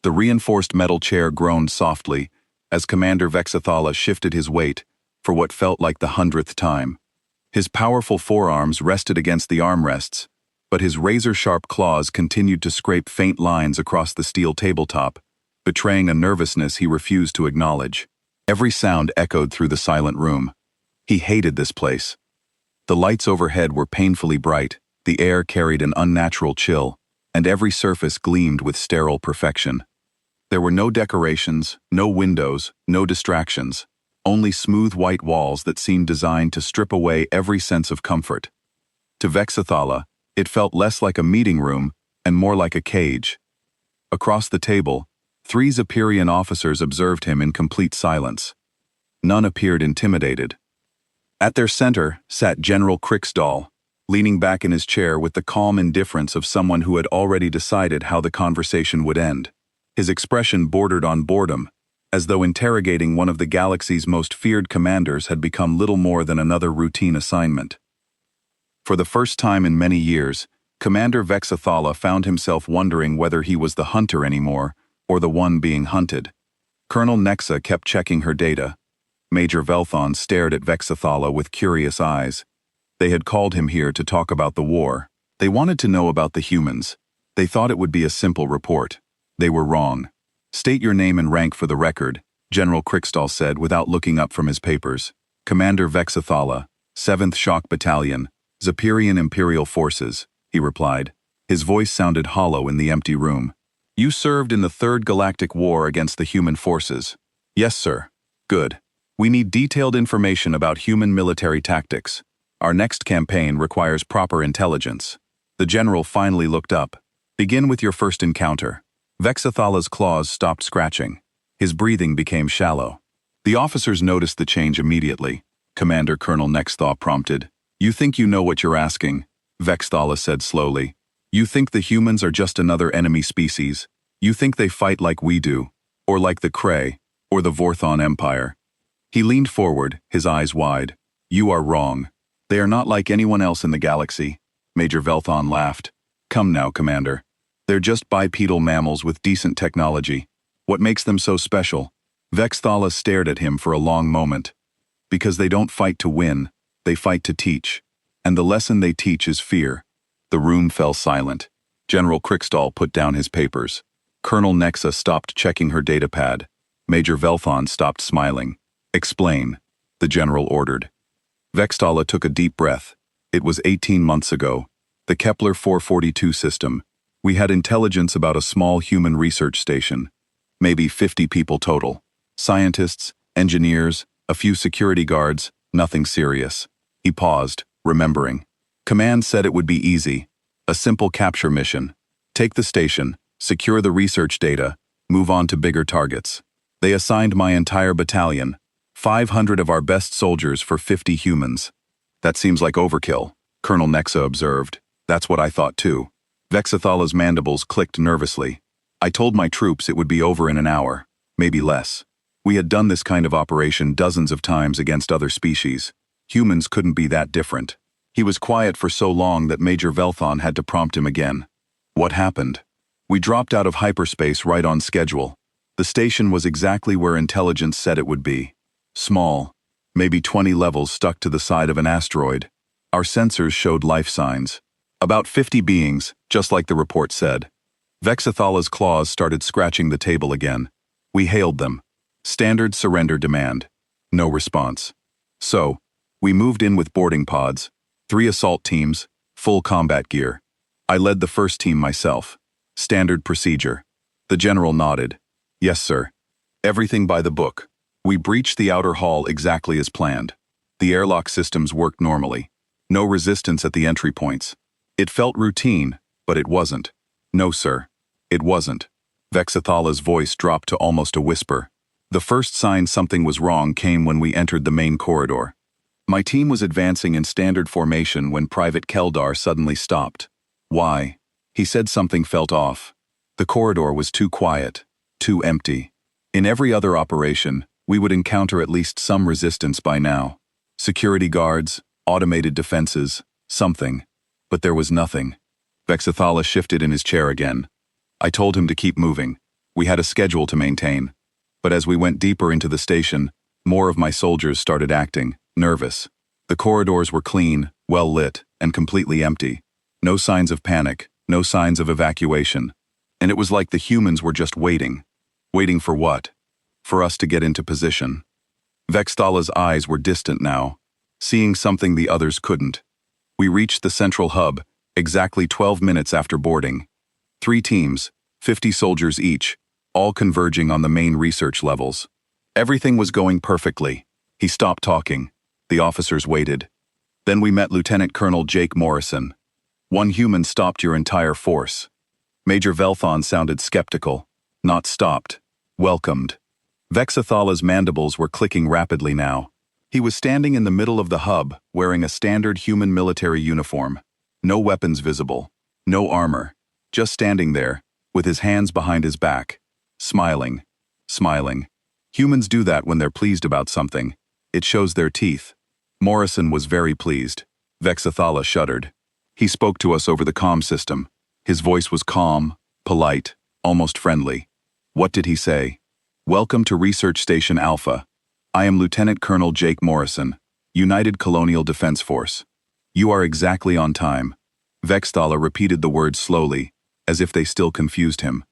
The reinforced metal chair groaned softly as Commander Vexathala shifted his weight for what felt like the 100th time. His powerful forearms rested against the armrests, but his razor-sharp claws continued to scrape faint lines across the steel tabletop, betraying a nervousness he refused to acknowledge. Every sound echoed through the silent room. He hated this place. The lights overhead were painfully bright, the air carried an unnatural chill, and every surface gleamed with sterile perfection. There were no decorations, no windows, no distractions, only smooth white walls that seemed designed to strip away every sense of comfort. To Vexathala, it felt less like a meeting room and more like a cage. Across the table, 3 Zepyrian officers observed him in complete silence. None appeared intimidated. At their center sat General Crippled, leaning back in his chair with the calm indifference of someone who had already decided how the conversation would end. His expression bordered on boredom, as though interrogating one of the galaxy's most feared commanders had become little more than another routine assignment. For the first time in many years, Commander Vexathala found himself wondering whether he was the hunter anymore, or the one being hunted. Colonel Nexa kept checking her data. Major Velthon stared at Vexathala with curious eyes. They had called him here to talk about the war. They wanted to know about the humans. They thought it would be a simple report. They were wrong. "State your name and rank for the record," General Crippled said without looking up from his papers. "Commander Vexathala, 7th Shock Battalion, Zepyrian Imperial Forces," he replied. His voice sounded hollow in the empty room. "You served in the 3rd Galactic War against the human forces." "Yes, sir." "Good. We need detailed information about human military tactics. Our next campaign requires proper intelligence." The general finally looked up. "Begin with your first encounter." Vexathala's claws stopped scratching. His breathing became shallow. The officers noticed the change immediately. Commander Colonel Nexthaw prompted. "You think you know what you're asking," Vexathala said slowly. "You think the humans are just another enemy species. You think they fight like we do, or like the Kree, or the Vorthon Empire." He leaned forward, his eyes wide. "You are wrong. They are not like anyone else in the galaxy." Major Velthon laughed. "Come now, Commander. They're just bipedal mammals with decent technology. What makes them so special?" Vexathala stared at him for a long moment. "Because they don't fight to win, they fight to teach. And the lesson they teach is fear." The room fell silent. General Crippled put down his papers. Colonel Nexa stopped checking her datapad. Major Velthon stopped smiling. "Explain," the general ordered. Vexathala took a deep breath. It was 18 months ago. The Kepler 442 system. We had intelligence about a small human research station. Maybe 50 people total. Scientists, engineers, a few security guards, nothing serious. He paused, remembering. Command said it would be easy. A simple capture mission. Take the station, secure the research data, move on to bigger targets. They assigned my entire battalion, 500 of our best soldiers for 50 humans. "That seems like overkill," Colonel Nexa observed. "That's what I thought too." Vexathala's mandibles clicked nervously. "I told my troops it would be over in an hour, maybe less. We had done this kind of operation dozens of times against other species. Humans couldn't be that different." He was quiet for so long that Major Velthon had to prompt him again. "What happened?" "We dropped out of hyperspace right on schedule. The station was exactly where intelligence said it would be. Small, maybe 20 levels stuck to the side of an asteroid. Our sensors showed life signs. About 50 beings, just like the report said." Vexathala's claws started scratching the table again. "We hailed them. Standard surrender demand. No response. So, we moved in with boarding pods, 3 assault teams, full combat gear. I led the first team myself. Standard procedure." The general nodded. "Yes, sir. Everything by the book. We breached the outer hall exactly as planned. The airlock systems worked normally. No resistance at the entry points. It felt routine, but it wasn't. No, sir. It wasn't." Vexathala's voice dropped to almost a whisper. "The first sign something was wrong came when we entered the main corridor. My team was advancing in standard formation when Private Keldar suddenly stopped. Why? He said something felt off. The corridor was too quiet, too empty. In every other operation, we would encounter at least some resistance by now. Security guards, automated defenses, something. But there was nothing." Vexathala shifted in his chair again. "I told him to keep moving. We had a schedule to maintain. But as we went deeper into the station, more of my soldiers started acting nervous. The corridors were clean, well lit, and completely empty. No signs of panic, no signs of evacuation. And it was like the humans were just waiting. Waiting for what? For us to get into position. Vexthala's eyes were distant now, seeing something the others couldn't. We reached the central hub, exactly 12 minutes after boarding. 3 teams, 50 soldiers each, all converging on the main research levels. Everything was going perfectly. He stopped talking. The officers waited. Then we met Lieutenant Colonel Jake Morrison. One human stopped your entire force. Major Velthon sounded skeptical. Not stopped. Welcomed. Vexathala's mandibles were clicking rapidly now. He was standing in the middle of the hub, wearing a standard human military uniform. No weapons visible. No armor. Just standing there, with his hands behind his back. Smiling. Smiling. Humans do that when they're pleased about something. It shows their teeth. Morrison was very pleased. Vexathala shuddered. He spoke to us over the comm system. His voice was calm, polite, almost friendly. What did he say? Welcome to Research Station Alpha. I am Lieutenant Colonel Jake Morrison, United Colonial Defense Force. You are exactly on time. Vexthala repeated the words slowly, as if they still confused him.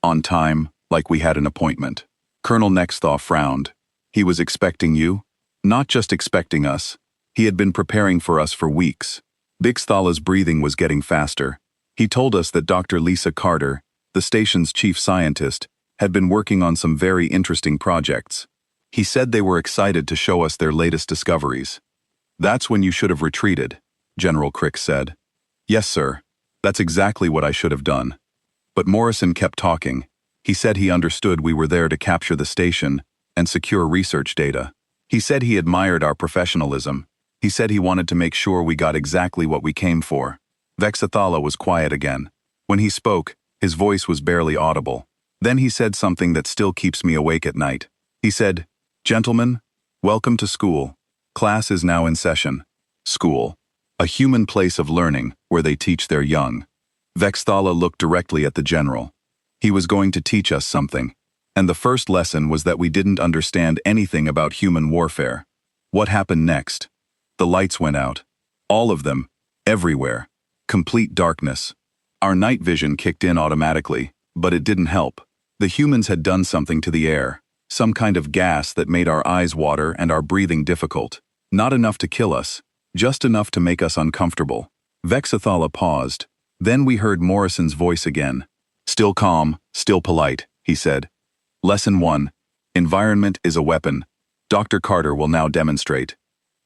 On time, like we had an appointment. Colonel Nexthaw frowned. He was expecting you? Not just expecting us. He had been preparing for us for weeks. Vexthala's breathing was getting faster. He told us that Dr. Lisa Carter, the station's chief scientist, had been working on some very interesting projects. He said they were excited to show us their latest discoveries. That's when you should have retreated, General Crick said. Yes, sir. That's exactly what I should have done. But Morrison kept talking. He said he understood we were there to capture the station and secure research data. He said he admired our professionalism. He said he wanted to make sure we got exactly what we came for. Vexathala was quiet again. When he spoke, his voice was barely audible. Then he said something that still keeps me awake at night. He said, "Gentlemen, welcome to school. Class is now in session." School. A human place of learning where they teach their young. Vexthala looked directly at the general. He was going to teach us something. And the first lesson was that we didn't understand anything about human warfare. What happened next? The lights went out. All of them. Everywhere. Complete darkness. Our night vision kicked in automatically, but it didn't help. The humans had done something to the air. Some kind of gas that made our eyes water and our breathing difficult. Not enough to kill us. Just enough to make us uncomfortable. Vexathala paused. Then we heard Morrison's voice again. Still calm, still polite, he said. Lesson 1. Environment is a weapon. Dr. Carter will now demonstrate.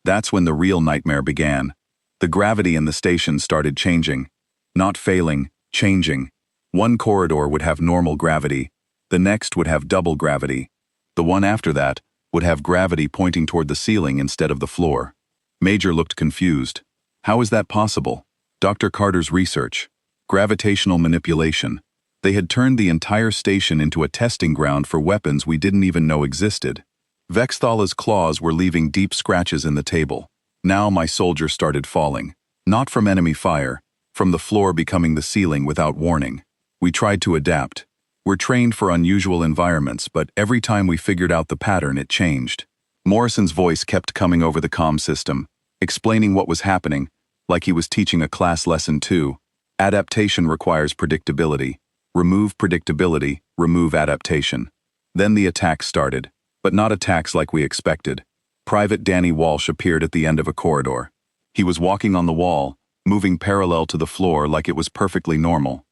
That's when the real nightmare began. The gravity in the station started changing. Not failing, changing. One corridor would have normal gravity. The next would have double gravity. The one after that would have gravity pointing toward the ceiling instead of the floor. Major looked confused. How is that possible? Dr. Carter's research. Gravitational manipulation. They had turned the entire station into a testing ground for weapons we didn't even know existed. Vexthala's claws were leaving deep scratches in the table. Now my soldier started falling. Not from enemy fire, from the floor becoming the ceiling without warning. We tried to adapt. We're trained for unusual environments, but every time we figured out the pattern, it changed. Morrison's voice kept coming over the comm system, explaining what was happening, like he was teaching a class lesson too. Adaptation requires predictability. Remove predictability, remove adaptation. Then the attacks started, but not attacks like we expected. Private Danny Walsh appeared at the end of a corridor. He was walking on the wall, moving parallel to the floor like it was perfectly normal.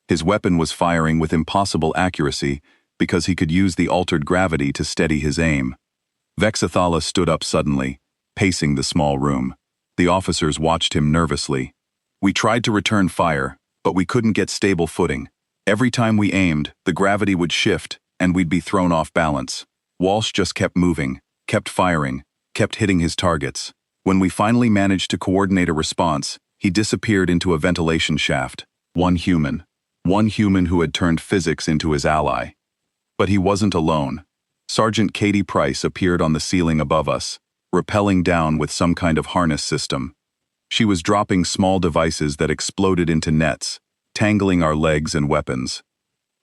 His weapon was firing with impossible accuracy because he could use the altered gravity to steady his aim. Vexathala stood up suddenly, pacing the small room. The officers watched him nervously. We tried to return fire, but we couldn't get stable footing. Every time we aimed, the gravity would shift, and we'd be thrown off balance. Walsh just kept moving, kept firing, kept hitting his targets. When we finally managed to coordinate a response, he disappeared into a ventilation shaft. One human who had turned physics into his ally. But he wasn't alone. Sergeant Katie Price appeared on the ceiling above us, rappelling down with some kind of harness system. She was dropping small devices that exploded into nets, tangling our legs and weapons.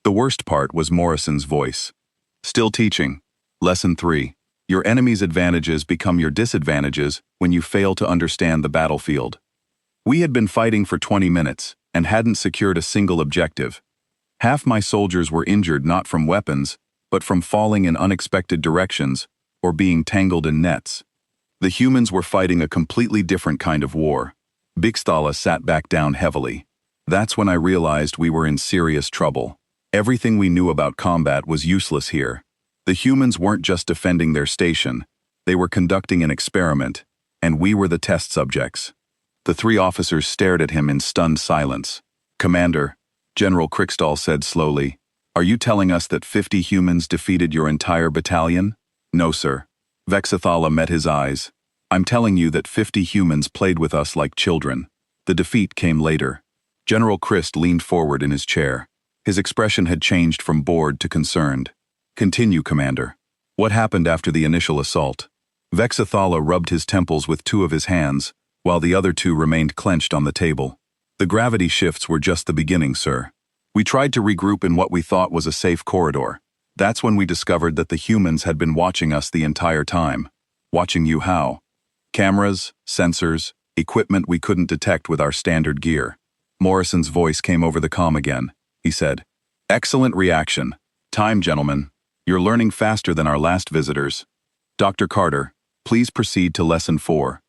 The worst part was Morrison's voice. Still teaching. Lesson 3. Your enemy's advantages become your disadvantages when you fail to understand the battlefield. We had been fighting for 20 minutes and hadn't secured a single objective. Half my soldiers were injured not from weapons, but from falling in unexpected directions or being tangled in nets. The humans were fighting a completely different kind of war. Bixthala sat back down heavily. That's when I realized we were in serious trouble. Everything we knew about combat was useless here. The humans weren't just defending their station, they were conducting an experiment, and we were the test subjects. The 3 officers stared at him in stunned silence. "Commander," General Crickstall said slowly, "are you telling us that 50 humans defeated your entire battalion?" "No, sir." Vexathala met his eyes. "I'm telling you that 50 humans played with us like children. The defeat came later." General Christ leaned forward in his chair. His expression had changed from bored to concerned. "Continue, Commander. What happened after the initial assault?" Vexathala rubbed his temples with 2 of his hands, while the other 2 remained clenched on the table. "The gravity shifts were just the beginning, sir. We tried to regroup in what we thought was a safe corridor. That's when we discovered that the humans had been watching us the entire time." "Watching you how?" "Cameras, sensors, equipment we couldn't detect with our standard gear." Morrison's voice came over the comm again. He said, "Excellent reaction. Time, gentlemen. You're learning faster than our last visitors. Dr. Carter, please proceed to Lesson 4.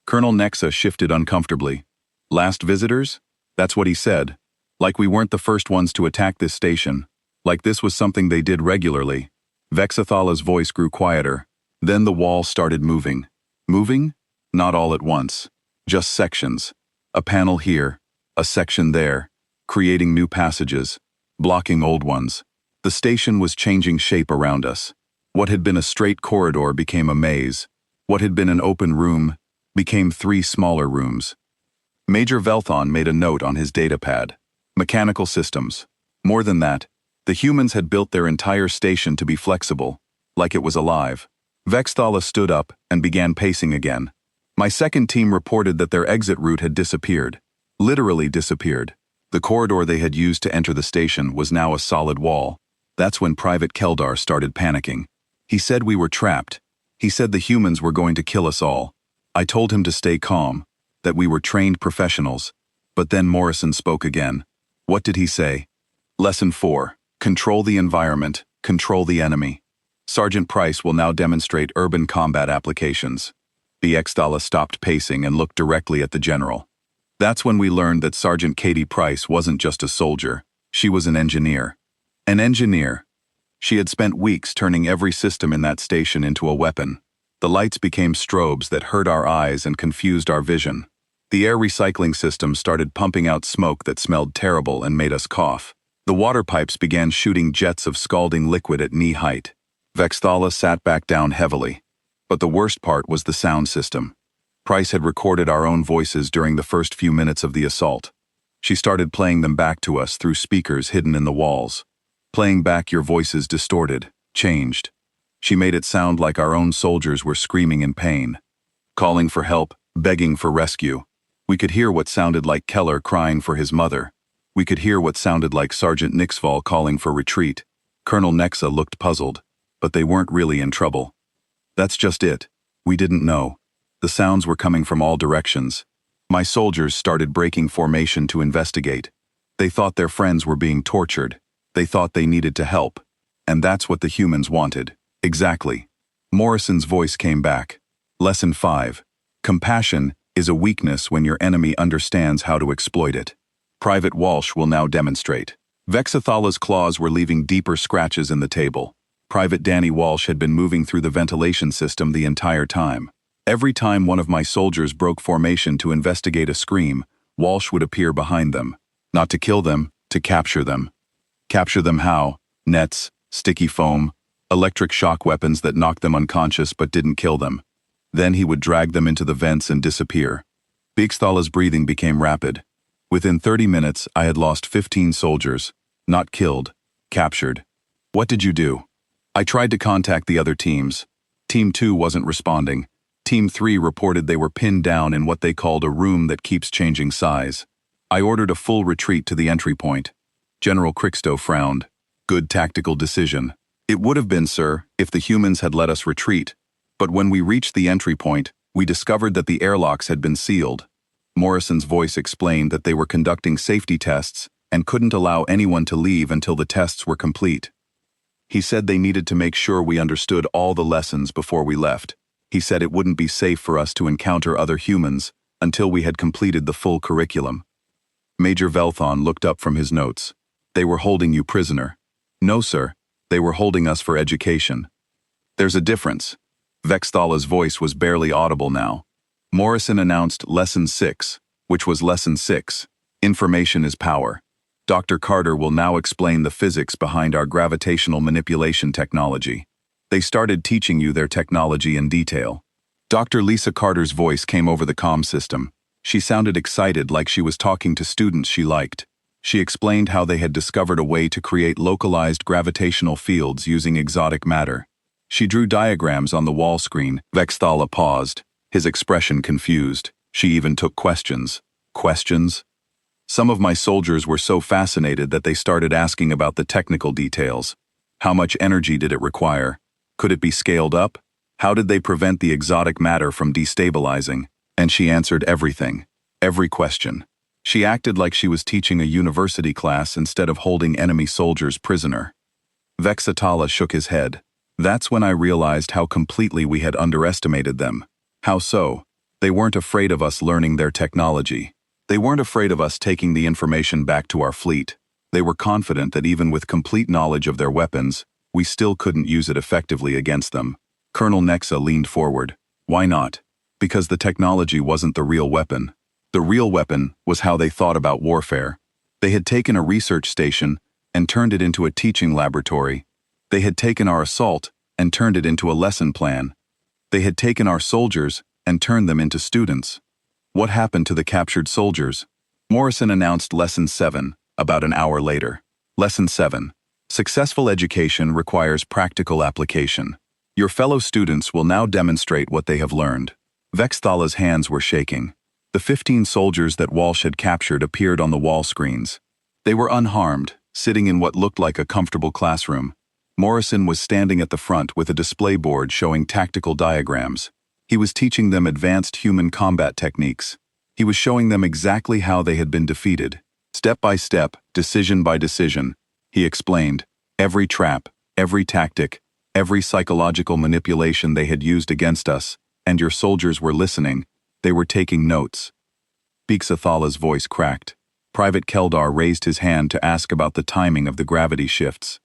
Colonel Nexa shifted uncomfortably. "Last visitors?" That's what he said. Like we weren't the first ones to attack this station. Like this was something they did regularly. Vexathala's voice grew quieter. Then the wall started moving. Moving? Not all at once. Just sections. A panel here, a section there, creating new passages, blocking old ones. The station was changing shape around us. What had been a straight corridor became a maze. What had been an open room became 3 smaller rooms. Major Velthon made a note on his datapad. Mechanical systems. More than that, the humans had built their entire station to be flexible, like it was alive. Vexthala stood up and began pacing again. My second team reported that their exit route had disappeared. Literally disappeared. The corridor they had used to enter the station was now a solid wall. That's when Private Keldar started panicking. He said we were trapped. He said the humans were going to kill us all. I told him to stay calm, that we were trained professionals. But then Morrison spoke again. What did he say? Lesson 4. Control the environment, control the enemy. Sergeant Price will now demonstrate urban combat applications. The Exdala stopped pacing and looked directly at the general. That's when we learned that Sergeant Katie Price wasn't just a soldier, she was an engineer. An engineer. She had spent weeks turning every system in that station into a weapon. The lights became strobes that hurt our eyes and confused our vision. The air recycling system started pumping out smoke that smelled terrible and made us cough. The water pipes began shooting jets of scalding liquid at knee height. Vexthala sat back down heavily. But the worst part was the sound system. Price had recorded our own voices during the first few minutes of the assault. She started playing them back to us through speakers hidden in the walls. Playing back your voices distorted, changed. She made it sound like our own soldiers were screaming in pain. Calling for help, begging for rescue. We could hear what sounded like Keller crying for his mother. We could hear what sounded like Sergeant Nixval calling for retreat. Colonel Nexa looked puzzled, but they weren't really in trouble. That's just it. We didn't know. The sounds were coming from all directions. My soldiers started breaking formation to investigate. They thought their friends were being tortured. They thought they needed to help. And that's what the humans wanted. Exactly. Morrison's voice came back. Lesson 5. Compassion is a weakness when your enemy understands how to exploit it. Private Walsh will now demonstrate. Vexathala's claws were leaving deeper scratches in the table. Private Danny Walsh had been moving through the ventilation system the entire time. Every time one of my soldiers broke formation to investigate a scream, Walsh would appear behind them. Not to kill them, to capture them. Capture them how? Nets, sticky foam, electric shock weapons that knocked them unconscious but didn't kill them. Then he would drag them into the vents and disappear. Bixthala's breathing became rapid. Within 30 minutes, I had lost 15 soldiers. Not killed, captured. What did you do? I tried to contact the other teams. Team 2 wasn't responding. Team 3 reported they were pinned down in what they called a room that keeps changing size. I ordered a full retreat to the entry point. General Crickstow frowned. Good tactical decision. It would have been, sir, if the humans had let us retreat. But when we reached the entry point, we discovered that the airlocks had been sealed. Morrison's voice explained that they were conducting safety tests and couldn't allow anyone to leave until the tests were complete. He said they needed to make sure we understood all the lessons before we left. He said it wouldn't be safe for us to encounter other humans until we had completed the full curriculum. Major Velthon looked up from his notes. They were holding you prisoner. No, sir. They were holding us for education. There's a difference. Vexthala's voice was barely audible now. Morrison announced Lesson 6, which was Lesson 6. Information is power. Dr. Carter will now explain the physics behind our gravitational manipulation technology. They started teaching you their technology in detail. Dr. Lisa Carter's voice came over the comm system. She sounded excited, like she was talking to students she liked. She explained how they had discovered a way to create localized gravitational fields using exotic matter. She drew diagrams on the wall screen. Vexthala paused, his expression confused. She even took questions. Questions? Some of my soldiers were so fascinated that they started asking about the technical details. How much energy did it require? Could it be scaled up? How did they prevent the exotic matter from destabilizing? And she answered everything. Every question. She acted like she was teaching a university class instead of holding enemy soldiers prisoner. Vexatala shook his head. That's when I realized how completely we had underestimated them. How so? They weren't afraid of us learning their technology. They weren't afraid of us taking the information back to our fleet. They were confident that even with complete knowledge of their weapons, we still couldn't use it effectively against them. Colonel Nexa leaned forward. Why not? Because the technology wasn't the real weapon. The real weapon was how they thought about warfare. They had taken a research station and turned it into a teaching laboratory. They had taken our assault and turned it into a lesson plan. They had taken our soldiers and turned them into students. What happened to the captured soldiers? Morrison announced Lesson 7 about an hour later. Lesson 7. Successful education requires practical application. Your fellow students will now demonstrate what they have learned. Vexthala's hands were shaking. The 15 soldiers that Walsh had captured appeared on the wall screens. They were unharmed, sitting in what looked like a comfortable classroom. Morrison was standing at the front with a display board showing tactical diagrams. He was teaching them advanced human combat techniques. He was showing them exactly how they had been defeated. Step by step, decision by decision, he explained. Every trap, every tactic, every psychological manipulation they had used against us, and your soldiers were listening. They were taking notes. Beeksathala's voice cracked. Private Keldar raised his hand to ask about the timing of the gravity shifts.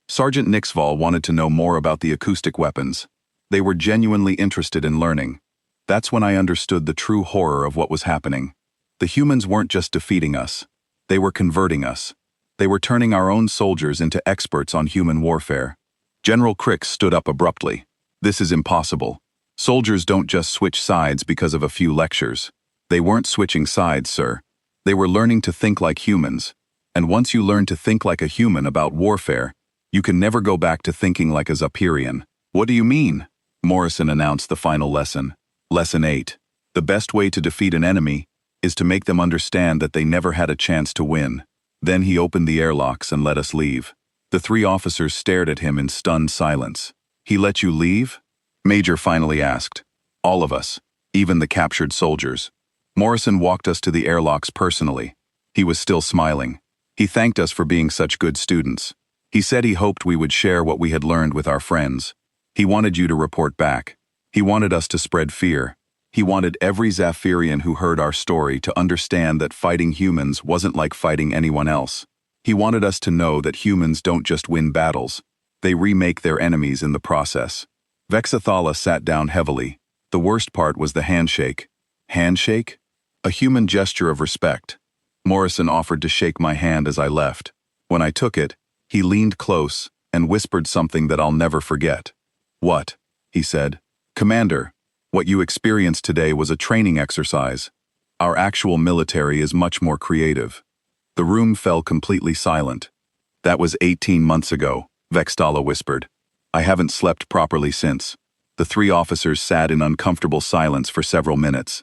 Sergeant Nixval wanted to know more about the acoustic weapons. They were genuinely interested in learning. That's when I understood the true horror of what was happening. The humans weren't just defeating us. They were converting us. They were turning our own soldiers into experts on human warfare. General Crix stood up abruptly. This is impossible. Soldiers don't just switch sides because of a few lectures. They weren't switching sides, sir. They were learning to think like humans. And once you learn to think like a human about warfare, you can never go back to thinking like a Zephyrian. What do you mean? Morrison announced the final lesson. Lesson 8. The best way to defeat an enemy is to make them understand that they never had a chance to win. Then he opened the airlocks and let us leave. The 3 officers stared at him in stunned silence. He let you leave? Major finally asked. All of us, even the captured soldiers. Morrison walked us to the airlocks personally. He was still smiling. He thanked us for being such good students. He said he hoped we would share what we had learned with our friends. He wanted you to report back. He wanted us to spread fear. He wanted every Zephyrian who heard our story to understand that fighting humans wasn't like fighting anyone else. He wanted us to know that humans don't just win battles. They remake their enemies in the process. Vexathala sat down heavily. The worst part was the handshake. Handshake? A human gesture of respect. Morrison offered to shake my hand as I left. When I took it, he leaned close and whispered something that I'll never forget. What? He said. Commander, what you experienced today was a training exercise. Our actual military is much more creative. The room fell completely silent. That was 18 months ago, Vexthala whispered. I haven't slept properly since. The 3 officers sat in uncomfortable silence for several minutes.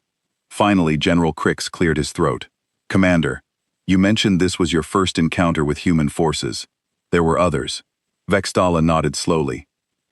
Finally, General Crix cleared his throat. Commander, you mentioned this was your first encounter with human forces. There were others. Vextala nodded slowly.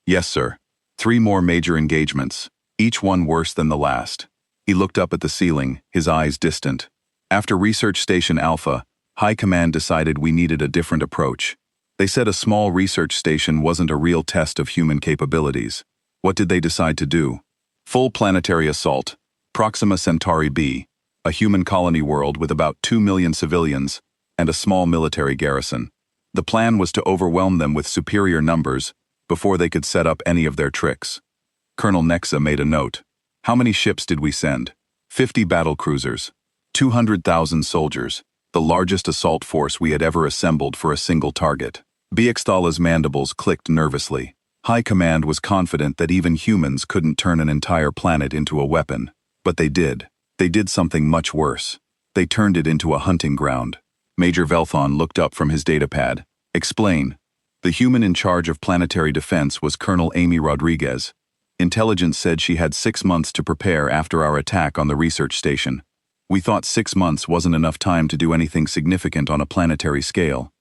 Yes, sir. 3 more major engagements, each one worse than the last. He looked up at the ceiling, his eyes distant. After Research Station Alpha, High Command decided we needed a different approach. They said a small research station wasn't a real test of human capabilities. What did they decide to do? Full planetary assault, Proxima Centauri B, a human colony world with about 2 million civilians and a small military garrison. The plan was to overwhelm them with superior numbers before they could set up any of their tricks. Colonel Nexa made a note. How many ships did we send? 50 battle cruisers, 200,000 soldiers, the largest assault force we had ever assembled for a single target. Biextala's mandibles clicked nervously. High Command was confident that even humans couldn't turn an entire planet into a weapon. But they did. They did something much worse. They turned it into a hunting ground. Major Velthon looked up from his datapad. Explain. The human in charge of planetary defense was Colonel Amy Rodriguez. Intelligence said she had 6 months to prepare after our attack on the research station. We thought 6 months wasn't enough time to do anything significant on a planetary scale.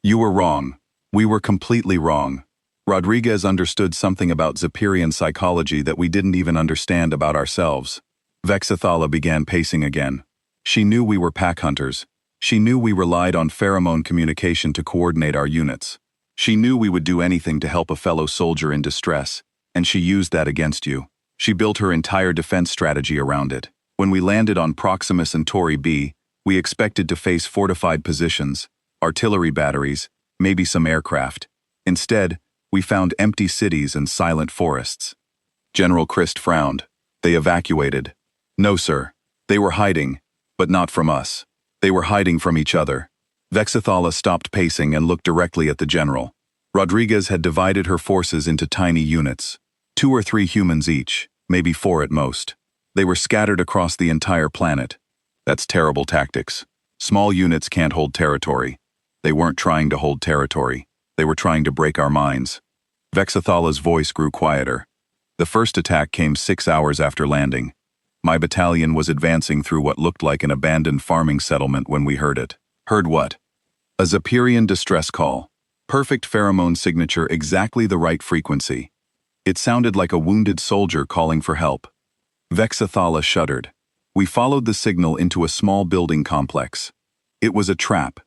You were wrong. We were completely wrong. Rodriguez understood something about Zephyrian psychology that we didn't even understand about ourselves. Vexathala began pacing again. She knew we were pack hunters. She knew we relied on pheromone communication to coordinate our units. She knew we would do anything to help a fellow soldier in distress, and she used that against you. She built her entire defense strategy around it. When we landed on Proxima Centauri B, we expected to face fortified positions, artillery batteries, maybe some aircraft. Instead, we found empty cities and silent forests. General Christ frowned. They evacuated. No, sir. They were hiding, but not from us. They were hiding from each other. Vexathala stopped pacing and looked directly at the general. Rodriguez had divided her forces into tiny units, 2 or 3 humans each, maybe 4 at most. They were scattered across the entire planet. That's terrible tactics. Small units can't hold territory. They weren't trying to hold territory. They were trying to break our minds. Vexathala's voice grew quieter. The first attack came 6 hours after landing. My battalion was advancing through what looked like an abandoned farming settlement when we heard it. Heard what? A Zephyrian distress call. Perfect pheromone signature, exactly the right frequency. It sounded like a wounded soldier calling for help. Vexathala shuddered. We followed the signal into a small building complex. It was a trap.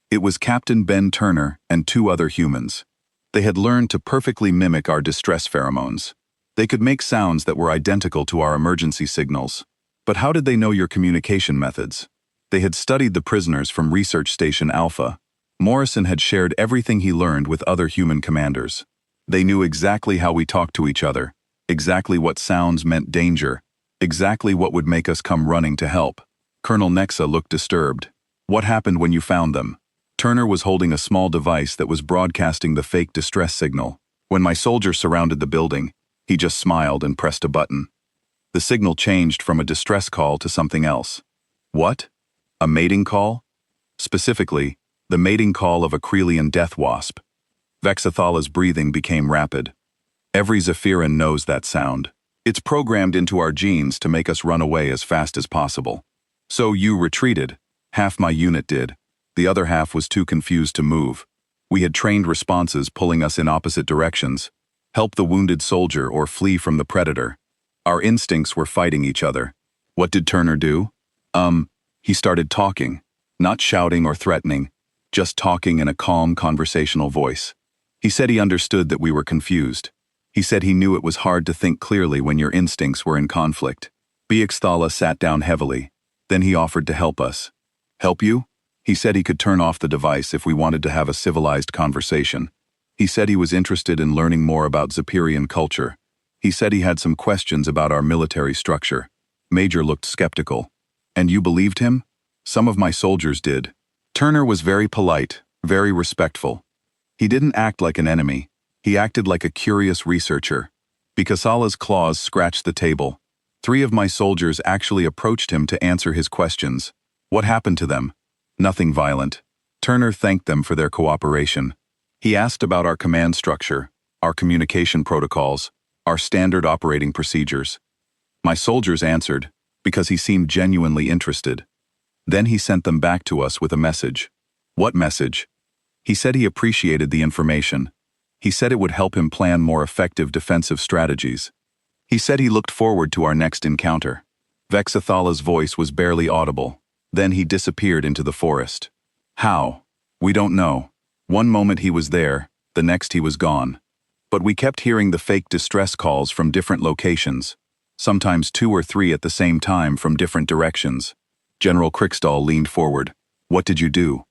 It was Captain Ben Turner and 2 other humans. They had learned to perfectly mimic our distress pheromones. They could make sounds that were identical to our emergency signals. But how did they know your communication methods? They had studied the prisoners from Research Station Alpha. Morrison had shared everything he learned with other human commanders. They knew exactly how we talked to each other, exactly what sounds meant danger, exactly what would make us come running to help. Colonel Nexa looked disturbed. What happened when you found them? Turner was holding a small device that was broadcasting the fake distress signal. When my soldiers surrounded the building, he just smiled and pressed a button. The signal changed from a distress call to something else. What? A mating call? Specifically, the mating call of a Crelian death wasp. Vexathala's breathing became rapid. Every Zephyrian knows that sound. It's programmed into our genes to make us run away as fast as possible. So you retreated. Half my unit did. The other half was too confused to move. We had trained responses pulling us in opposite directions. Help the wounded soldier or flee from the predator. Our instincts were fighting each other. What did Turner do? He started talking. Not shouting or threatening, just talking in a calm conversational voice. He said he understood that we were confused. He said he knew it was hard to think clearly when your instincts were in conflict. Biexthala sat down heavily. Then he offered to help us. Help you? He said he could turn off the device if we wanted to have a civilized conversation. He said he was interested in learning more about Zephyrian culture. He said he had some questions about our military structure. Major looked skeptical. And you believed him? Some of my soldiers did. Turner was very polite, very respectful. He didn't act like an enemy. He acted like a curious researcher. Bikasala's claws scratched the table. 3 of my soldiers actually approached him to answer his questions. What happened to them? Nothing violent. Turner thanked them for their cooperation. He asked about our command structure, our communication protocols, our standard operating procedures. My soldiers answered, because he seemed genuinely interested. Then he sent them back to us with a message. What message? He said he appreciated the information. He said it would help him plan more effective defensive strategies. He said he looked forward to our next encounter. Vexathala's voice was barely audible. Then he disappeared into the forest. How? We don't know. One moment he was there, the next he was gone. But we kept hearing the fake distress calls from different locations, sometimes 2 or 3 at the same time from different directions. General Crickstall leaned forward. What did you do?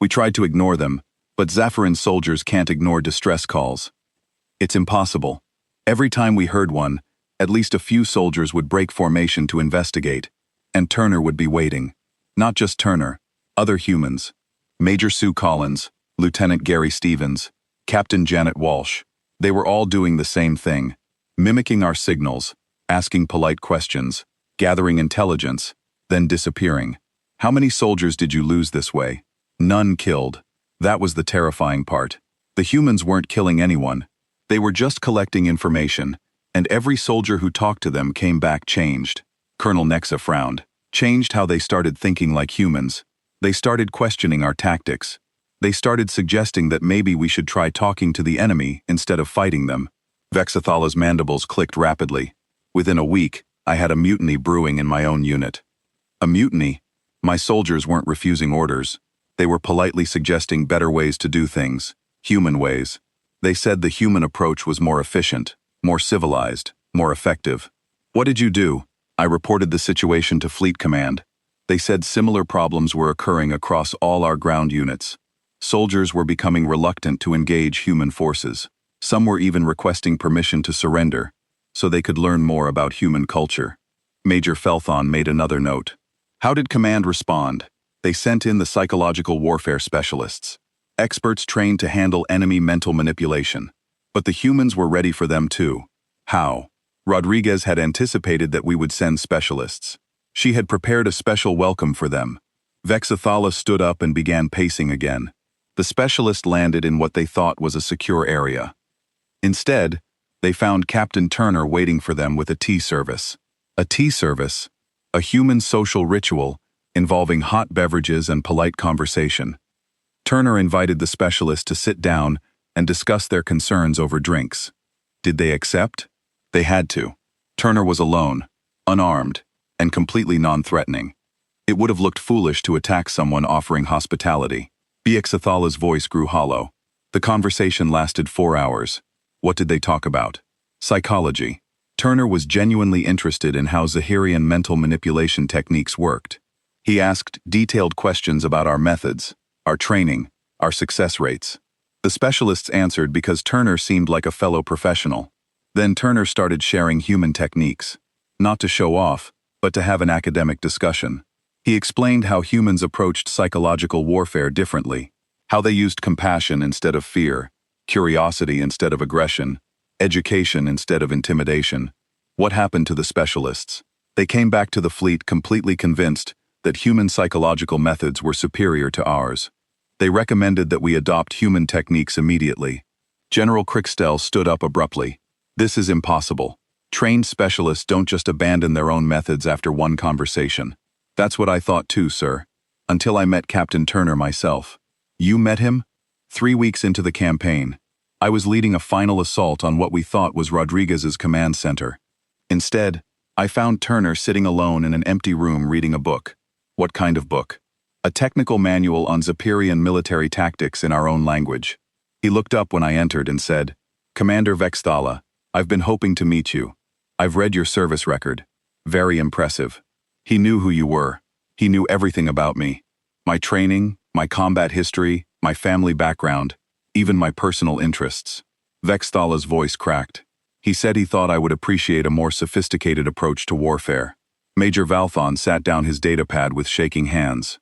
We tried to ignore them, but Zaffirin's soldiers can't ignore distress calls. It's impossible. Every time we heard one, at least a few soldiers would break formation to investigate, and Turner would be waiting. Not just Turner, other humans. Major Sue Collins, Lieutenant Gary Stevens, Captain Janet Walsh. They were all doing the same thing, mimicking our signals, asking polite questions, gathering intelligence, then disappearing. How many soldiers did you lose this way? None killed. That was the terrifying part. The humans weren't killing anyone. They were just collecting information, and every soldier who talked to them came back changed. Colonel Nexa frowned. Changed how they started thinking like humans. They started questioning our tactics. They started suggesting that maybe we should try talking to the enemy instead of fighting them. Vexathala's mandibles clicked rapidly. Within a week, I had a mutiny brewing in my own unit. A mutiny? My soldiers weren't refusing orders. They were politely suggesting better ways to do things, human ways. They said the human approach was more efficient, more civilized, more effective. What did you do? I reported the situation to Fleet Command. They said similar problems were occurring across all our ground units. Soldiers were becoming reluctant to engage human forces. Some were even requesting permission to surrender, so they could learn more about human culture. Major Felthon made another note. How did Command respond? They sent in the psychological warfare specialists, experts trained to handle enemy mental manipulation. But the humans were ready for them too. How? Rodriguez had anticipated that we would send specialists. She had prepared a special welcome for them. Vexathala stood up and began pacing again. The specialist landed in what they thought was a secure area. Instead, they found Captain Turner waiting for them with a tea service. A tea service? A human social ritual involving hot beverages and polite conversation. Turner invited the specialist to sit down and discuss their concerns over drinks. Did they accept? They had to. Turner was alone, unarmed, and completely non-threatening. It would have looked foolish to attack someone offering hospitality. Vexathala's voice grew hollow. The conversation lasted 4 hours. What did they talk about? Psychology. Turner was genuinely interested in how Zahirian mental manipulation techniques worked. He asked detailed questions about our methods, our training, our success rates. The specialists answered because Turner seemed like a fellow professional. Then Turner started sharing human techniques, not to show off, but to have an academic discussion. He explained how humans approached psychological warfare differently, how they used compassion instead of fear, curiosity instead of aggression, education instead of intimidation. What happened to the specialists? They came back to the fleet completely convinced that human psychological methods were superior to ours. They recommended that we adopt human techniques immediately. General Crickstell stood up abruptly. This is impossible. Trained specialists don't just abandon their own methods after one conversation. That's what I thought too, sir. Until I met Captain Turner myself. You met him? 3 weeks into the campaign. I was leading a final assault on what we thought was Rodriguez's command center. Instead, I found Turner sitting alone in an empty room reading a book. What kind of book? A technical manual on Zahirian military tactics in our own language. He looked up when I entered and said, Commander Vexthala, I've been hoping to meet you. I've read your service record. Very impressive. He knew who you were. He knew everything about me. My training, my combat history, my family background, even my personal interests. Vexthala's voice cracked. He said he thought I would appreciate a more sophisticated approach to warfare. Major Valthon sat down his datapad with shaking hands.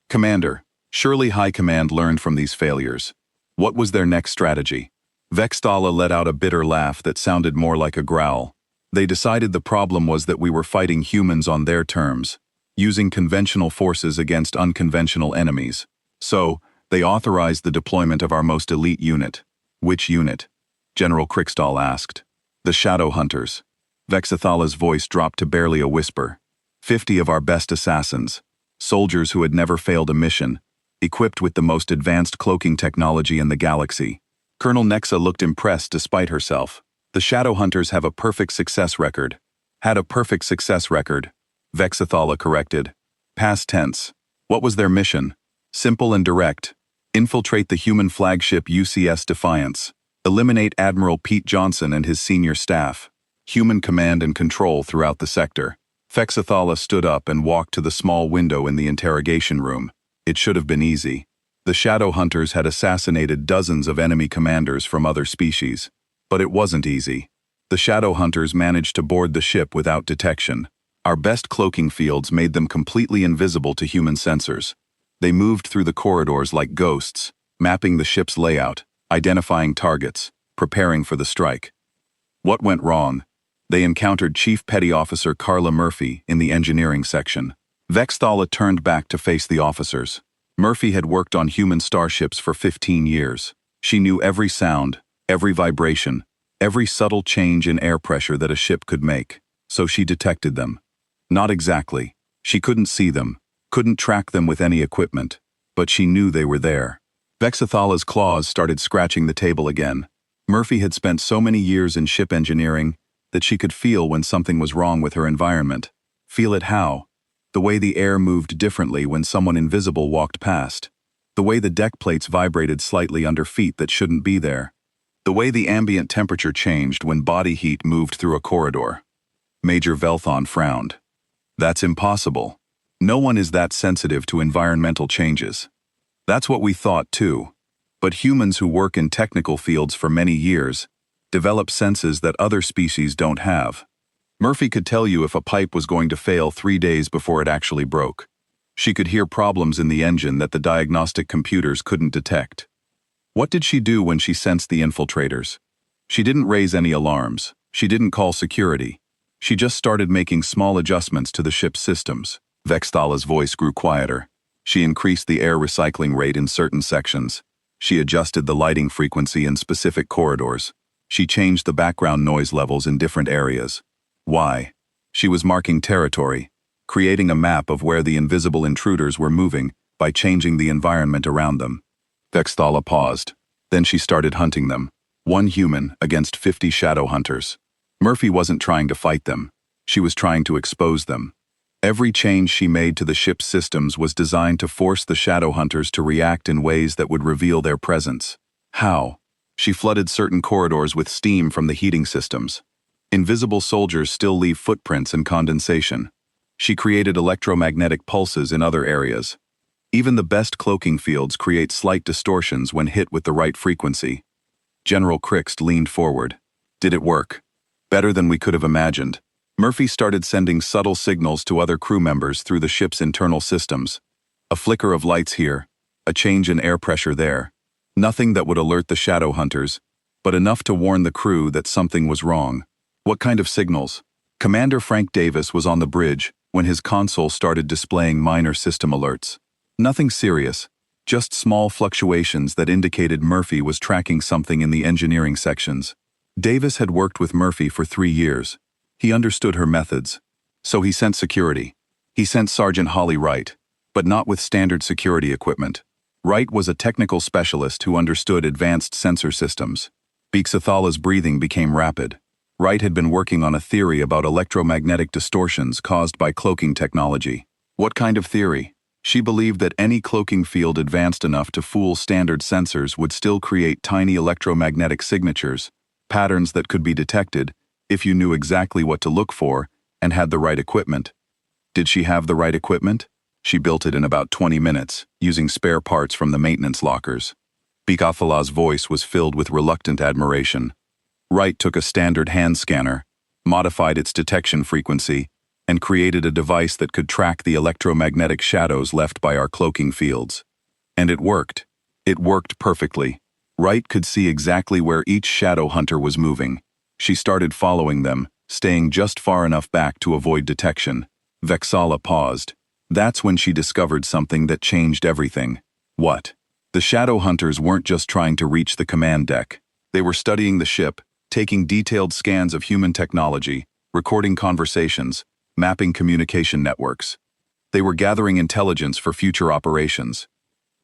Commander, surely High Command learned from these failures. What was their next strategy? Vexthala let out a bitter laugh that sounded more like a growl. They decided the problem was that we were fighting humans on their terms, using conventional forces against unconventional enemies. So, they authorized the deployment of our most elite unit. Which unit? General Crickstall asked. The Shadow Hunters. Vexathala's voice dropped to barely a whisper. 50 of our best assassins, soldiers who had never failed a mission, equipped with the most advanced cloaking technology in the galaxy. Colonel Nexa looked impressed despite herself. The Shadowhunters have a perfect success record. Had a perfect success record. Vexathala corrected. Past tense. What was their mission? Simple and direct. Infiltrate the human flagship UCS Defiance. Eliminate Admiral Pete Johnson and his senior staff. Human command and control throughout the sector. Vexathala stood up and walked to the small window in the interrogation room. It should have been easy. The Shadowhunters had assassinated dozens of enemy commanders from other species. But it wasn't easy. The Shadowhunters managed to board the ship without detection. Our best cloaking fields made them completely invisible to human sensors. They moved through the corridors like ghosts, mapping the ship's layout, identifying targets, preparing for the strike. What went wrong? They encountered Chief Petty Officer Carla Murphy in the engineering section. Vexathala turned back to face the officers. Murphy had worked on human starships for 15 years. She knew every sound, every vibration, every subtle change in air pressure that a ship could make, so she detected them. Not exactly. She couldn't see them, couldn't track them with any equipment, but she knew they were there. Vexathala's claws started scratching the table again. Murphy had spent so many years in ship engineering that she could feel when something was wrong with her environment. Feel it how? The way the air moved differently when someone invisible walked past. The way the deck plates vibrated slightly under feet that shouldn't be there. The way the ambient temperature changed when body heat moved through a corridor. Major Velthon frowned. That's impossible. No one is that sensitive to environmental changes. That's what we thought too. But humans who work in technical fields for many years develop senses that other species don't have. Murphy could tell you if a pipe was going to fail 3 days before it actually broke. She could hear problems in the engine that the diagnostic computers couldn't detect. What did she do when she sensed the infiltrators? She didn't raise any alarms. She didn't call security. She just started making small adjustments to the ship's systems. Vexathala's voice grew quieter. She increased the air recycling rate in certain sections. She adjusted the lighting frequency in specific corridors. She changed the background noise levels in different areas. Why? She was marking territory, creating a map of where the invisible intruders were moving by changing the environment around them. Vexathala paused. Then she started hunting them. One human against 50 shadow hunters. Murphy wasn't trying to fight them. She was trying to expose them. Every change she made to the ship's systems was designed to force the shadow hunters to react in ways that would reveal their presence. How? She flooded certain corridors with steam from the heating systems. Invisible soldiers still leave footprints and condensation. She created electromagnetic pulses in other areas. Even the best cloaking fields create slight distortions when hit with the right frequency. General Crixt leaned forward. Did it work? Better than we could have imagined. Murphy started sending subtle signals to other crew members through the ship's internal systems. A flicker of lights here, a change in air pressure there. Nothing that would alert the shadow hunters, but enough to warn the crew that something was wrong. What kind of signals? Commander Frank Davis was on the bridge when his console started displaying minor system alerts. Nothing serious, just small fluctuations that indicated Murphy was tracking something in the engineering sections. Davis had worked with Murphy for 3 years. He understood her methods. So he sent security. He sent Sergeant Holly Wright, but not with standard security equipment. Wright was a technical specialist who understood advanced sensor systems. Vexathala's breathing became rapid. Wright had been working on a theory about electromagnetic distortions caused by cloaking technology. What kind of theory? She believed that any cloaking field advanced enough to fool standard sensors would still create tiny electromagnetic signatures, patterns that could be detected if you knew exactly what to look for and had the right equipment. Did she have the right equipment? She built it in about 20 minutes, using spare parts from the maintenance lockers. Vexathala's voice was filled with reluctant admiration. Wright took a standard hand scanner, modified its detection frequency, and created a device that could track the electromagnetic shadows left by our cloaking fields. And it worked. It worked perfectly. Wright could see exactly where each shadow hunter was moving. She started following them, staying just far enough back to avoid detection. Vexathala paused. That's when she discovered something that changed everything. What? The shadow hunters weren't just trying to reach the command deck. They were studying the ship, taking detailed scans of human technology, recording conversations, mapping communication networks. They were gathering intelligence for future operations.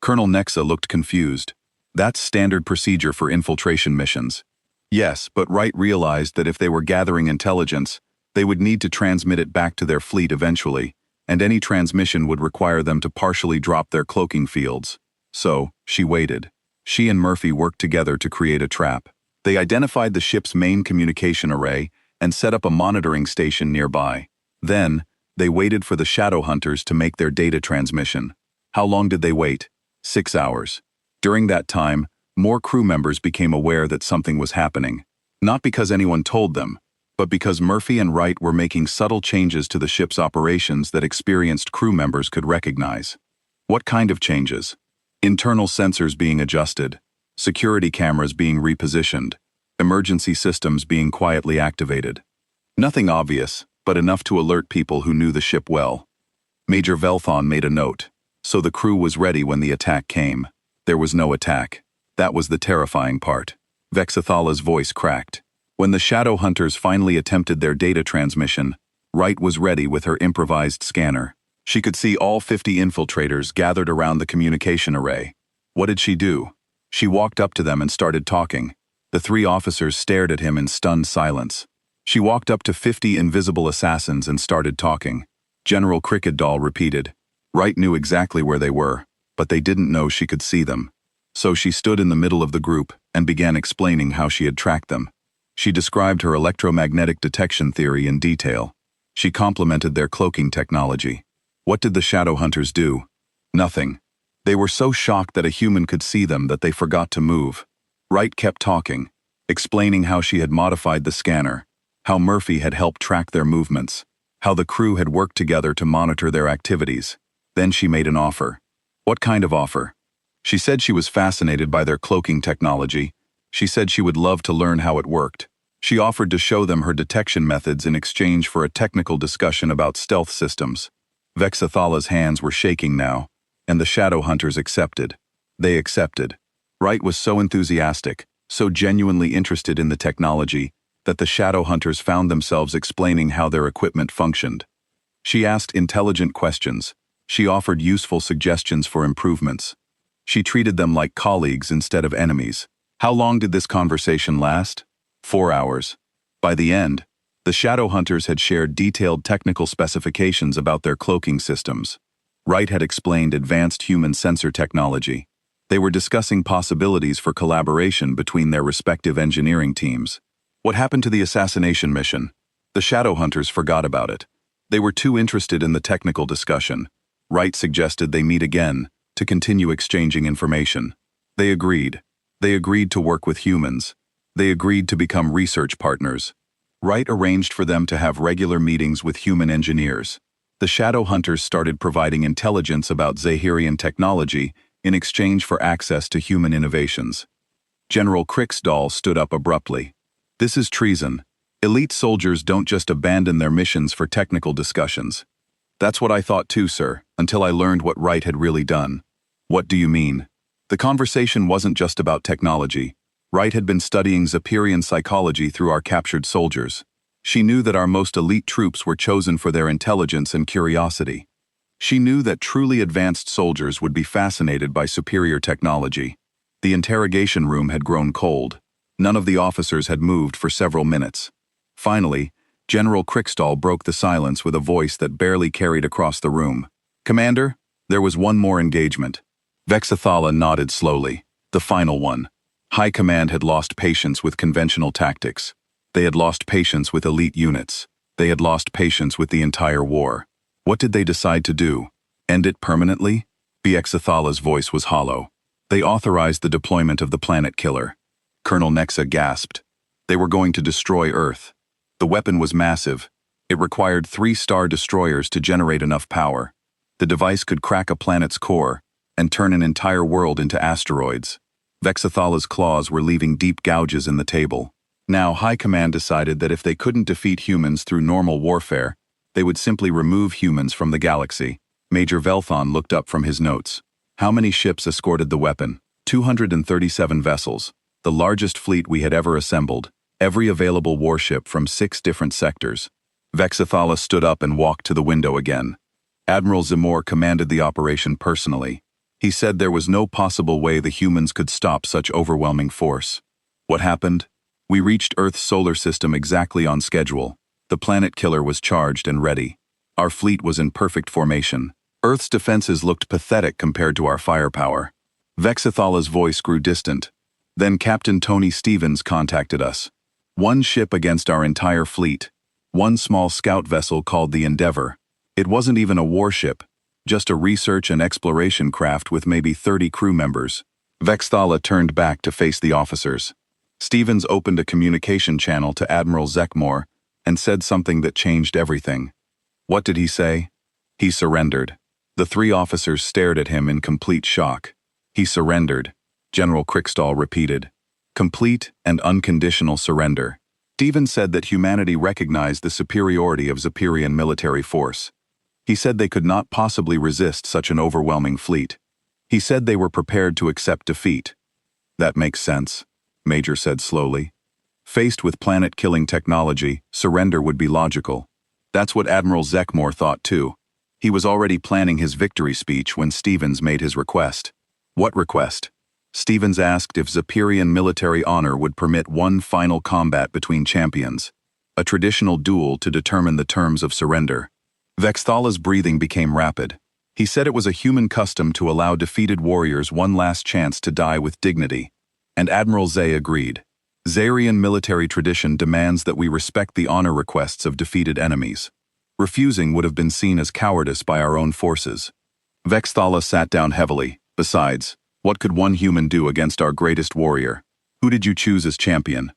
Colonel Nexa looked confused. That's standard procedure for infiltration missions. Yes, but Wright realized that if they were gathering intelligence, they would need to transmit it back to their fleet eventually, and any transmission would require them to partially drop their cloaking fields. So, she waited. She and Murphy worked together to create a trap. They identified the ship's main communication array and set up a monitoring station nearby. Then, they waited for the shadow hunters to make their data transmission. How long did they wait? 6 hours. During that time, more crew members became aware that something was happening. Not because anyone told them, but because Murphy and Wright were making subtle changes to the ship's operations that experienced crew members could recognize. What kind of changes? Internal sensors being adjusted, security cameras being repositioned, emergency systems being quietly activated. Nothing obvious, but enough to alert people who knew the ship well. Major Velthon made a note, so the crew was ready when the attack came. There was no attack. That was the terrifying part. Vexathala's voice cracked. When the shadow hunters finally attempted their data transmission, Wright was ready with her improvised scanner. She could see all 50 infiltrators gathered around the communication array. What did she do? She walked up to them and started talking. The 3 officers stared at him in stunned silence. She walked up to 50 invisible assassins and started talking. General Crickedoll repeated. Wright knew exactly where they were, but they didn't know she could see them. So she stood in the middle of the group and began explaining how she had tracked them. She described her electromagnetic detection theory in detail. She complimented their cloaking technology. What did the shadow hunters do? Nothing. They were so shocked that a human could see them that they forgot to move. Wright kept talking, explaining how she had modified the scanner, how Murphy had helped track their movements, how the crew had worked together to monitor their activities. Then she made an offer. What kind of offer? She said she was fascinated by their cloaking technology. She said she would love to learn how it worked. She offered to show them her detection methods in exchange for a technical discussion about stealth systems. Vexathala's hands were shaking now, and the shadow hunters accepted. They accepted. Wright was so enthusiastic, so genuinely interested in the technology, that the shadow hunters found themselves explaining how their equipment functioned. She asked intelligent questions. She offered useful suggestions for improvements. She treated them like colleagues instead of enemies. How long did this conversation last? 4 hours. By the end, the shadow hunters had shared detailed technical specifications about their cloaking systems. Wright had explained advanced human sensor technology. They were discussing possibilities for collaboration between their respective engineering teams. What happened to the assassination mission? The shadow hunters forgot about it. They were too interested in the technical discussion. Wright suggested they meet again to continue exchanging information. They agreed. They agreed to work with humans. They agreed to become research partners. Wright arranged for them to have regular meetings with human engineers. The shadow hunters started providing intelligence about Zahirian technology in exchange for access to human innovations. General Crixdoll stood up abruptly. This is treason. Elite soldiers don't just abandon their missions for technical discussions. That's what I thought too, sir, until I learned what Wright had really done. What do you mean? The conversation wasn't just about technology. Wright had been studying Zapirian psychology through our captured soldiers. She knew that our most elite troops were chosen for their intelligence and curiosity. She knew that truly advanced soldiers would be fascinated by superior technology. The interrogation room had grown cold. None of the officers had moved for several minutes. Finally, General Crixdoll broke the silence with a voice that barely carried across the room. Commander, there was one more engagement. Vexathala nodded slowly. The final one. High Command had lost patience with conventional tactics. They had lost patience with elite units. They had lost patience with the entire war. What did they decide to do? End it permanently? Vexathala's voice was hollow. They authorized the deployment of the planet killer. Colonel Nexa gasped. They were going to destroy Earth. The weapon was massive. It required 3 star destroyers to generate enough power. The device could crack a planet's core and turn an entire world into asteroids. Vexathala's claws were leaving deep gouges in the table. Now High Command decided that if they couldn't defeat humans through normal warfare, they would simply remove humans from the galaxy. Major Velthon looked up from his notes. How many ships escorted the weapon? 237 vessels, the largest fleet we had ever assembled, every available warship from 6 different sectors. Vexathala stood up and walked to the window again. Admiral Zamor commanded the operation personally. He said there was no possible way the humans could stop such overwhelming force. What happened? We reached Earth's solar system exactly on schedule. The planet killer was charged and ready. Our fleet was in perfect formation. Earth's defenses looked pathetic compared to our firepower. Vexathala's voice grew distant. Then Captain Tony Stevens contacted us. One ship against our entire fleet. One small scout vessel called the Endeavor. It wasn't even a warship, just a research and exploration craft with maybe 30 crew members. Vexthala turned back to face the officers. Stevens opened a communication channel to Admiral Zekmore and said something that changed everything. What did he say? He surrendered. The three officers stared at him in complete shock. He surrendered, General Crickstall repeated. Complete and unconditional surrender. Stevens said that humanity recognized the superiority of Zephyrian military force. He said they could not possibly resist such an overwhelming fleet. He said they were prepared to accept defeat. That makes sense, Major said slowly. Faced with planet-killing technology, surrender would be logical. That's what Admiral Zekmore thought too. He was already planning his victory speech when Stevens made his request. What request? Stevens asked if Zephyrian military honor would permit one final combat between champions, a traditional duel to determine the terms of surrender. Vexthala's breathing became rapid. He said it was a human custom to allow defeated warriors one last chance to die with dignity, and Admiral Zay agreed. Zarian military tradition demands that we respect the honor requests of defeated enemies. Refusing would have been seen as cowardice by our own forces. Vexthala sat down heavily. Besides, what could one human do against our greatest warrior? Who did you choose as champion?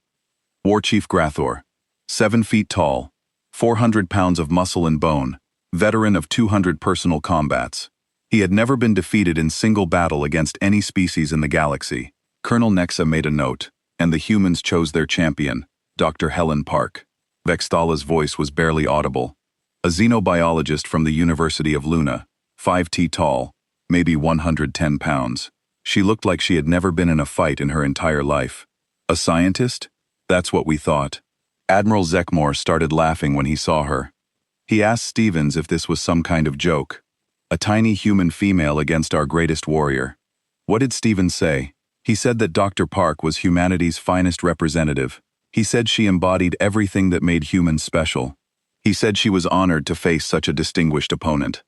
War Chief Grathor. 7 feet tall, 400 pounds of muscle and bone, veteran of 200 personal combats. He had never been defeated in single battle against any species in the galaxy. Colonel Nexa made a note, and the humans chose their champion, Dr. Helen Park. Vexthala's voice was barely audible. A xenobiologist from the University of Luna, 5't tall, maybe 110 pounds. She looked like she had never been in a fight in her entire life. A scientist? That's what we thought. Admiral Zekmore started laughing when he saw her. He asked Stevens if this was some kind of joke. A tiny human female against our greatest warrior. What did Stevens say? He said that Dr. Park was humanity's finest representative. He said she embodied everything that made humans special. He said she was honored to face such a distinguished opponent.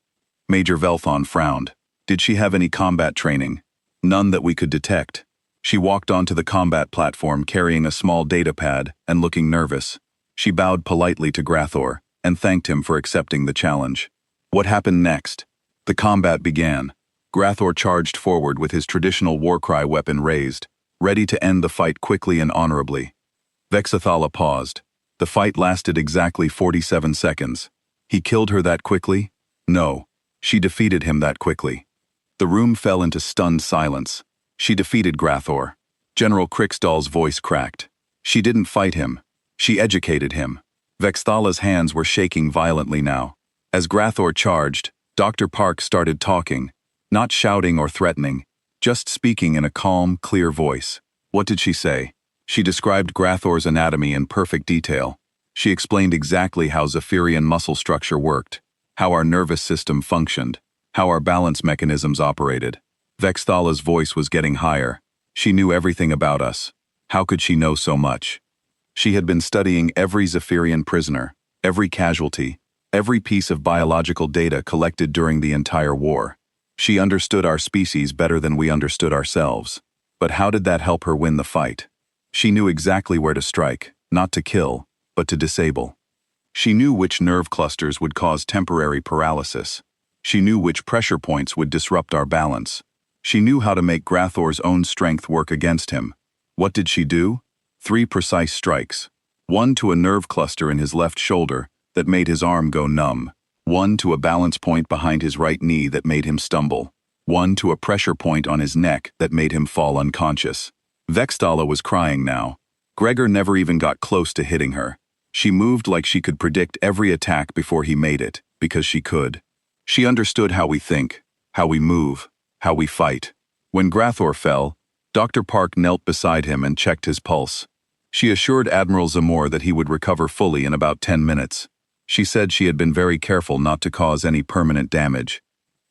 Major Velthon frowned. Did she have any combat training? None that we could detect. She walked onto the combat platform carrying a small data pad and looking nervous. She bowed politely to Grathor and thanked him for accepting the challenge. What happened next? The combat began. Grathor charged forward with his traditional warcry weapon raised, ready to end the fight quickly and honorably. Vexathala paused. The fight lasted exactly 47 seconds. He killed her that quickly? No. She defeated him that quickly. The room fell into stunned silence. She defeated Grathor. General Crickstall's voice cracked. She didn't fight him. She educated him. Vexthala's hands were shaking violently now. As Grathor charged, Dr. Park started talking, not shouting or threatening, just speaking in a calm, clear voice. What did she say? She described Grathor's anatomy in perfect detail. She explained exactly how Zephyrian muscle structure worked, how our nervous system functioned, how our balance mechanisms operated. Vexthala's voice was getting higher. She knew everything about us. How could she know so much? She had been studying every Zephyrian prisoner, every casualty, every piece of biological data collected during the entire war. She understood our species better than we understood ourselves. But how did that help her win the fight? She knew exactly where to strike, not to kill, but to disable. She knew which nerve clusters would cause temporary paralysis. She knew which pressure points would disrupt our balance. She knew how to make Grathor's own strength work against him. What did she do? 3 precise strikes. 1 to a nerve cluster in his left shoulder that made his arm go numb. 1 to a balance point behind his right knee that made him stumble. 1 to a pressure point on his neck that made him fall unconscious. Vexthala was crying now. Gregor never even got close to hitting her. She moved like she could predict every attack before he made it, because she could. She understood how we think, how we move, how we fight. When Grathor fell, Dr. Park knelt beside him and checked his pulse. She assured Admiral Zamor that he would recover fully in about 10 minutes. She said she had been very careful not to cause any permanent damage.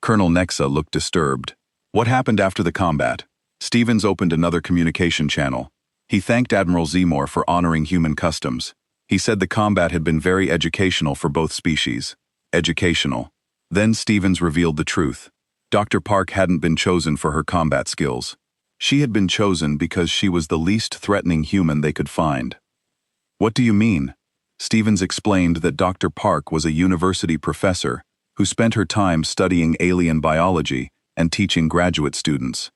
Colonel Nexa looked disturbed. What happened after the combat? Stevens opened another communication channel. He thanked Admiral Zemore for honoring human customs. He said the combat had been very educational for both species. Educational. Then Stevens revealed the truth. Dr. Park hadn't been chosen for her combat skills. She had been chosen because she was the least threatening human they could find. What do you mean? Stevens explained that Dr. Park was a university professor who spent her time studying alien biology and teaching graduate students.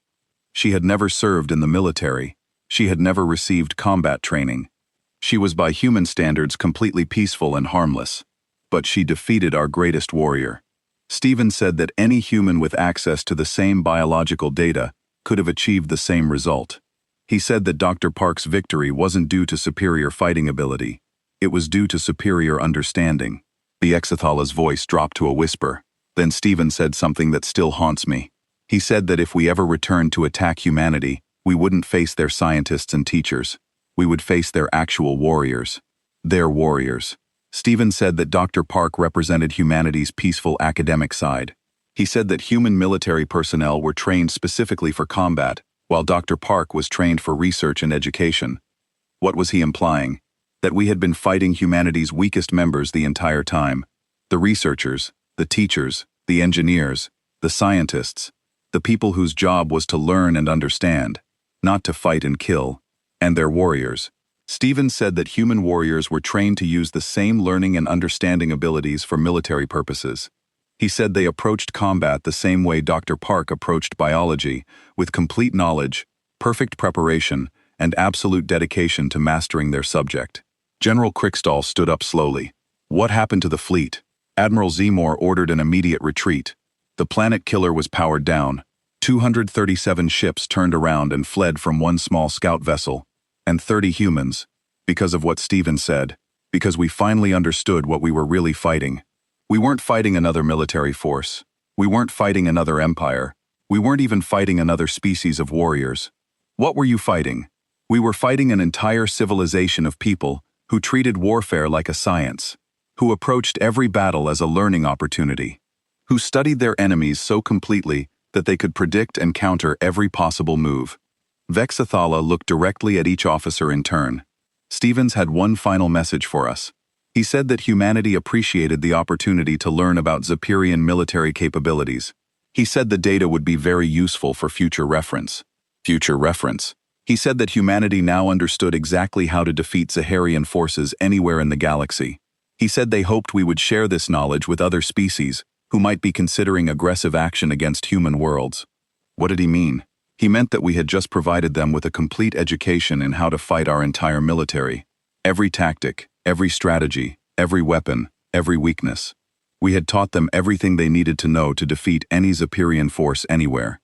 She had never served in the military. She had never received combat training. She was by human standards completely peaceful and harmless. But she defeated our greatest warrior. Stevens said that any human with access to the same biological data could have achieved the same result. He said that Dr. Park's victory wasn't due to superior fighting ability. It was due to superior understanding. The Exithala's voice dropped to a whisper. Then Stevens said something that still haunts me. He said that if we ever returned to attack humanity, we wouldn't face their scientists and teachers. We would face their actual warriors. Their warriors. Stevens said that Dr. Park represented humanity's peaceful academic side. He said that human military personnel were trained specifically for combat, while Dr. Park was trained for research and education. What was he implying? That we had been fighting humanity's weakest members the entire time. The researchers, the teachers, the engineers, the scientists, the people whose job was to learn and understand, not to fight and kill, and their warriors. Stevens said that human warriors were trained to use the same learning and understanding abilities for military purposes. He said they approached combat the same way Dr. Park approached biology, with complete knowledge, perfect preparation, and absolute dedication to mastering their subject. General Crickstall stood up slowly. What happened to the fleet? Admiral Zemore ordered an immediate retreat. The planet killer was powered down. 237 ships turned around and fled from one small scout vessel, and 30 humans, because of what Stevens said, because we finally understood what we were really fighting. We weren't fighting another military force. We weren't fighting another empire. We weren't even fighting another species of warriors. What were you fighting? We were fighting an entire civilization of people who treated warfare like a science, who approached every battle as a learning opportunity, who studied their enemies so completely that they could predict and counter every possible move. Vexathala looked directly at each officer in turn. Stevens had one final message for us. He said that humanity appreciated the opportunity to learn about Zepyrian military capabilities. He said the data would be very useful for future reference. Future reference. He said that humanity now understood exactly how to defeat Zaharian forces anywhere in the galaxy. He said they hoped we would share this knowledge with other species who might be considering aggressive action against human worlds. What did he mean? He meant that we had just provided them with a complete education in how to fight our entire military. Every tactic, every strategy, every weapon, every weakness. We had taught them everything they needed to know to defeat any Zepyrian force anywhere.